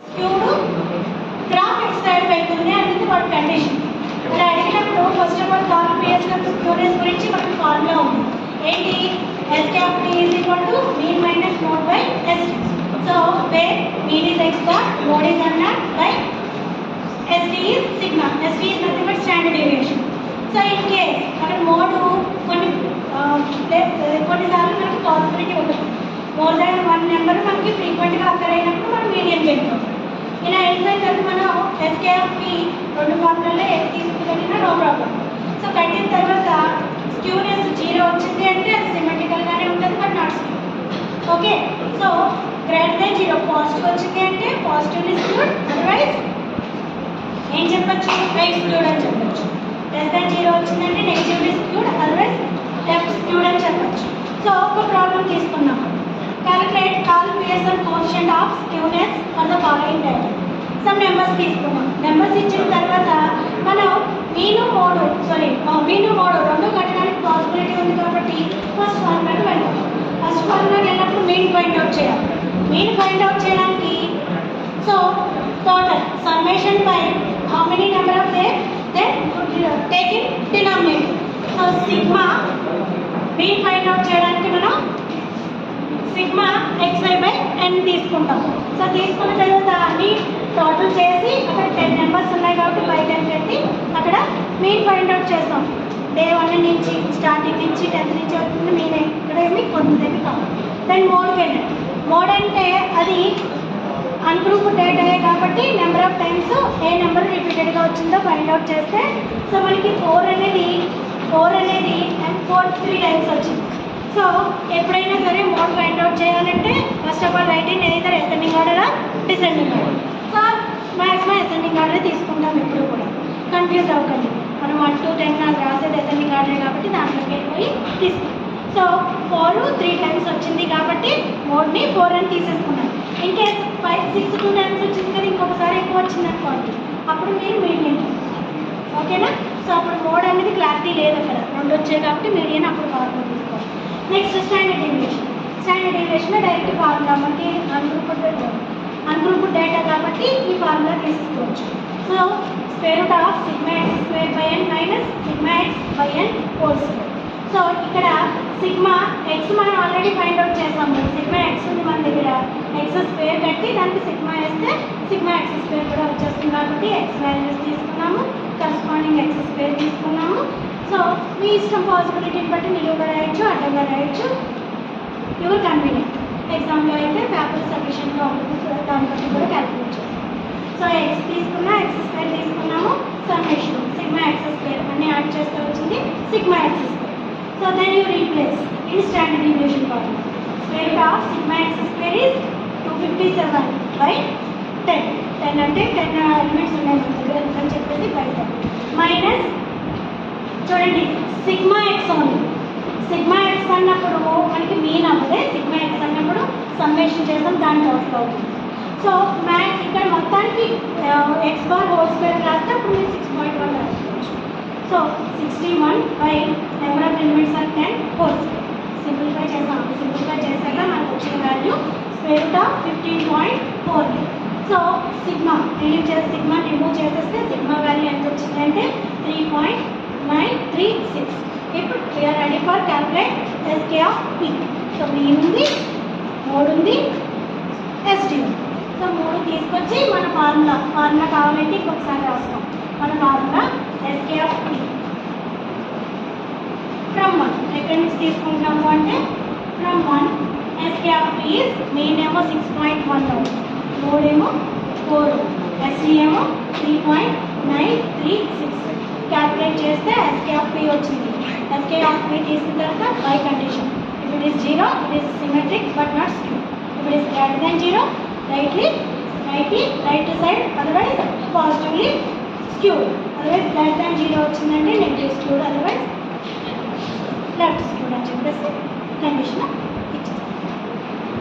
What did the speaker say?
Skewed graph X side వెళ్తుంది అనేది వాటి కండిషన్. ఇలా అడిగినప్పుడు ఫస్ట్ ఆఫ్ ఆల్ కాల్ పిఎస్లో స్క్యూనెస్ గురించి మనకు ఫార్ములా ఉంది. ఏంటి? S cap T is equal to mean minus mode by S. So where mean is x bar, mode is unknown by SD is sigma. SD is nothing but standard deviation. So in case అక్కడ mode కొన్నిసార్లు మనకి possibility ఉంటుంది. More than one number మనకి ఫ్రీక్వెంట్గా అక్కర్ అయినప్పుడు మనం medium చేస్తాం. ఇలా అయిపోయిన తర్వాత మనం SKP రెండు ఫార్ములలో ఏది తీసుకున్నా నో ప్రాబ్లం. సో కట్టిన తర్వాత స్క్యూనెస్ 0 వచ్చింది అంటే అది సిమెట్రికల్గానే ఉంటుంది, but not skew. Okay, so greater than 0 positive వచ్చింది అంటే పాజిటివ్లీ స్క్యూడ్, అదర్వైజ్ ఏం చెప్పచ్చు? రైట్ స్క్యూడ్ అని చెప్పచ్చు. లెస్ దెన్ 0 వచ్చిందంటే negatively skewed, otherwise left skewed అని చెప్పచ్చు. సో ఒక ప్రాబ్లం తీసుకున్నాం. Calculate call Pearson coefficient of skewness for the following data. Some numbers తీసుకున్నాం. నెంబర్స్ ఇచ్చిన తర్వాత మనం మీను మోడు రెండు కట్టడానికి పాసిబిలిటీ ఉంది కాబట్టి ఫస్ట్ ఫార్ములాకి వెళ్ళాం. ఫస్ట్ ఫార్ములాకి వెళ్ళినప్పుడు మీన్ ఫైండ్ అవుట్ చేయాలి. మీన్ ఫైండ్ అవుట్ చేయడానికి so total summation by how many number of day then take in denominator. So sigma mean find out చేయడానికి మనం సిగ్మా xy బై n తీసుకుంటాం. సో తీసుకున్న తర్వాత అన్ని టోటల్ చేసి అక్కడ 10 నెంబర్స్ ఉన్నాయి కాబట్టి బై 10 పెట్టి అక్కడ మీన్ ఫైండ్ అవుట్ చేస్తాం. డే 1 నుంచి స్టార్టింగ్ నుంచి 10th నుంచి వస్తుంది మీనే. ఇక్కడ ఏమి కొంతమంది కావాలి. దెన్ మోడ్కి వెళ్ళండి. మోడ్ అంటే అది అన్గ్రూప్ డేటా కాబట్టి number of times A number రిపీటెడ్గా వచ్చిందో ఫైండ్ అవుట్ చేస్తే సో మనకి 4 అనేది అండ్ 4 3 టైమ్స్ వచ్చింది. సో ఎప్పుడైనా సరే మోడ్ ఫైండ్ అవుట్ చేయాలంటే first of all right in either ascending order or descending order. So maximum ascending order తీసుకుంటాం ఎప్పుడు కూడా. కన్ఫ్యూజ్ అవ్వకండి. మనం 1 to 10 నాకు రాసేది అసెండింగ్ ఆర్డర్ కాబట్టి దాంట్లోకి వెళ్ళిపోయి తీసుకుంటాం. సో 4 3 టైమ్స్ వచ్చింది కాబట్టి మోడ్ని 4 అని తీసేసుకున్నాం. ఇన్ కేస్ 5 6 2 టైమ్స్ వచ్చింది కదా ఇంకొకసారి ఎక్కువ వచ్చింది అనుకోండి, అప్పుడు మీరు మీడియం. ఓకేనా? సో అప్పుడు మోడ్ అనేది క్లారిటీ లేదు, అక్కడ 2 వచ్చాయి కాబట్టి మీడియం అప్పుడు ఫార్ములా తీసుకోవాలి. Next standard deviation. స్టాండర్డ్ డీవియేషన్లో డైరెక్ట్ ఫార్ములా మనకి అన్గ్రూప్డ్ డేటా కాబట్టి ఈ ఫార్ములా తీసుకోవచ్చు. So square root of sigma X square by N minus sigma X by N whole square. So ఇక్కడ సిగ్మా ఎక్స్ మనం ఆల్రెడీ ఫైండ్ అవుట్ చేసాము. Sigma X ఉంది మన దగ్గర. ఎక్స్ స్క్వేర్ కట్టి దానికి సిగ్మా వేస్తే సిగ్మా ఎక్స్ స్క్వేర్ కూడా వచ్చేస్తుంది కాబట్టి ఎక్స్ వాల్యూస్ తీసుకున్నాము, కరస్పాండింగ్ ఎక్స్ స్క్వేర్ తీసుకున్నాము. సో మీ ఇష్టం పాసిబిలిటీని బట్టి నిలువుగా రాయొచ్చు, అడ్డంగా రాయొచ్చు, యువర్ కన్వీనియంట్. ఎగ్జామ్లో అయితే పేపర్ సఫిషియెంట్గా ఉంటుంది, దాన్ని బట్టి కూడా క్యాలిక్యులేట్ చేస్తాం. సో ఎక్స్ తీసుకున్నా, ఎక్స్ స్క్వేర్ తీసుకున్నాము, సమ్మేషన్ సిగ్మా ఎక్స్ స్క్వేర్ అన్నీ యాడ్ చేస్తూ వచ్చింది sigma X square. So then you replace in standard deviation formula. Square root of sigma X square is 257 by 10. 10 అంటే 10 ఎలిమెంట్స్ ఉన్నాయి మన దగ్గర అని చెప్పేసి బై 10 మైనస్ చూడండి సిగ్మా ఎక్స్ ఉంది. సిగ్మా ఎక్స్ అన్నప్పుడు మనకి మీన్ అవ్వదే, సిగ్మా ఎక్స్ అన్నప్పుడు సమ్మేషన్ చేస్తాం, దాంట్లో అవుతుంది. సో మ్యాథ్స్ ఇక్కడ మొత్తానికి ఎక్స్ బార్ హోల్ స్క్వేర్ రాస్తే అప్పుడు మీరు 6.1 రాసుకోవచ్చు. So 61 by number of elements are 10 whole square. Simplify చేసాం. సింప్లిఫై చేశాక మనకు వచ్చిన value square root of 15.4. So sigma remove చేసేస్తే సిగ్మా వాల్యూ ఎంత వచ్చిందంటే 3.936. ఇప్పుడు we are ready for calculate SK of P. So mean ఉంది, మోడ్ ఉంది, ఎస్టీ ఉంది. సో 3 తీసుకొచ్చి మన ఫార్ములా కావాలంటే ఇంకొకసారి రాస్తాం. మన formula SK of P from 1. ఎక్కడి నుంచి తీసుకుంటాము అంటే from 1 SK of P is mean ఏమో 6.1, మోడ్ ఏమో 4, ఎస్టీ ఏమో 3.936. క్యాల్కులేట్ చేస్తే ఎస్కే ఆఫ్ పి వచ్చింది. ఎస్కే ఆఫ్ పి తీసుకున్న తర్వాత by condition. If it is 0 it is symmetric but not skew. If it is greater than 0 right side, otherwise positively skewed. Otherwise greater than 0 వచ్చిందంటే negative skewed, otherwise left skewed అని చెప్పేసి condition